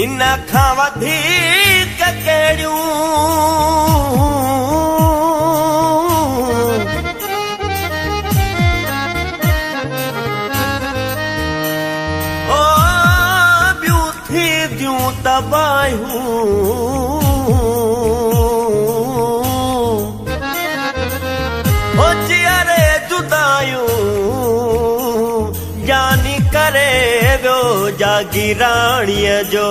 इन खां वधीक कहिड़ियूं ओ ॿियूं थींदियूं तबाहियूं ओ जीअरे जुदायूं जानी करे वियो जागीराणीअ जो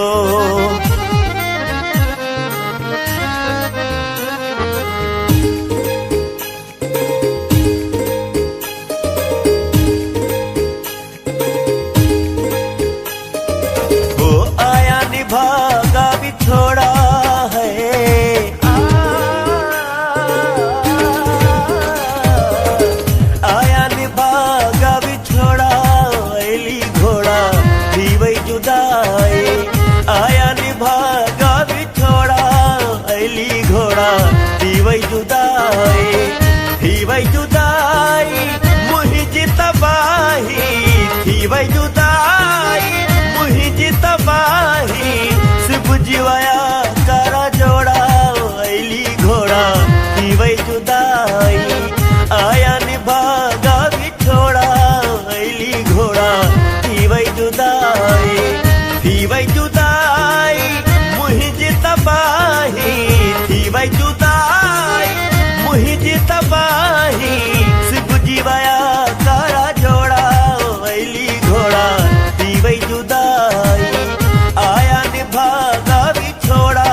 वो आया निभागा भी थोड़ा है आया निभागा भी थोड़ा एली घोड़ा थी वही जुदाई आया निभागा भी थोड़ा एली घोड़ा थी वही जुदाई मुंहिंजी तबाही थी वही जुदाई मुंहिंजी तबाही सिबजी वया कारा जोड़ा एली घोड़ा थी वही जुदाई आया निभागा भी थोड़ा एली घोड़ा थी वही जुदाई मुंहिंजी तबाही थी वही जुदाई मुंहिंजी तबाही सिबजी वया कारा जोड़ा एली घोड़ा थी वही जुदाई आया निभागा भी छोड़ा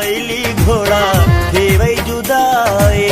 एली घोड़ा थी वही जुदाई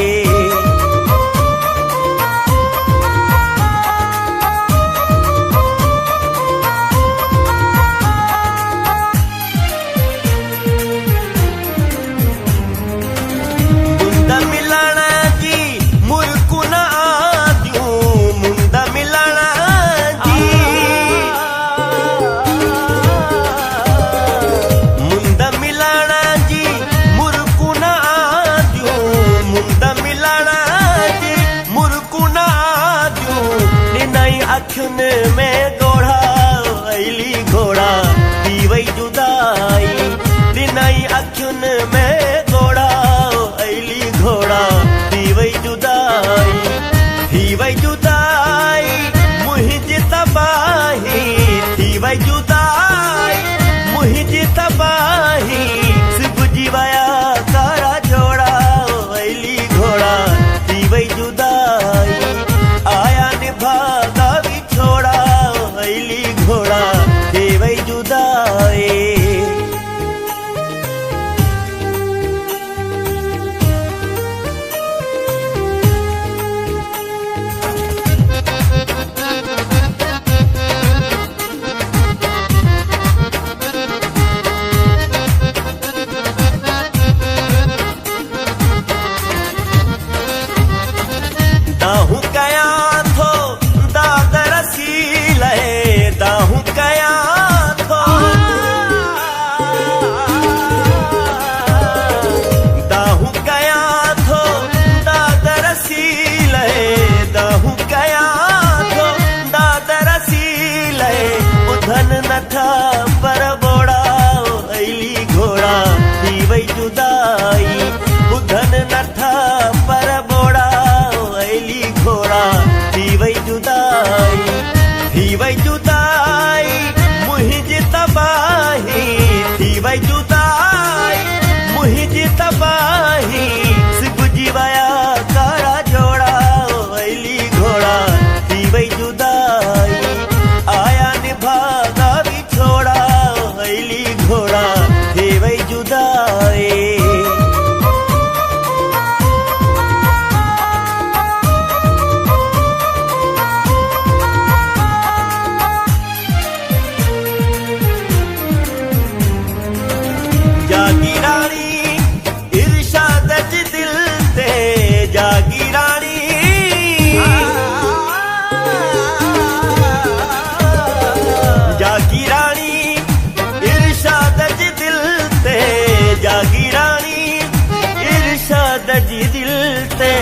अखियुनि में गोढ़ा एली घोड़ा थी वही जुदाई ॾिनई अखियुनि में गोढ़ा एली घोड़ा थी वही जुदाई मुंहिंजी तबाही थी वही जुदाई मुंहिंजी तबाही सिबजी वया कारा जोड़ा एली घोड़ा थी वही जुदाई आया निभागा भी छोड़ा एली घोड़ा थी वही जुदाई दाहूं कयां थो दाद रसीले दाहूं कयां थो दाहूं कयां थो दाद रसीले दाहूं कयां थो दाद रसीले ॿुधन नथा पर बोड़ा एली घोड़ा थी वही जुदाई ॿुधन नथा पर बोड़ा एली घोड़ा थी वही जुदाई मुंहिंजी तबाही थी वही जुदाई मुंहिंजी तबाही सिबजी वया कारा जोड़ा एली घोड़ा थी वही जुदाई आया निभागा भी छोड़ा एली घोड़ा थी वही जुदाई जागी रानी इरशाद जी दिल ते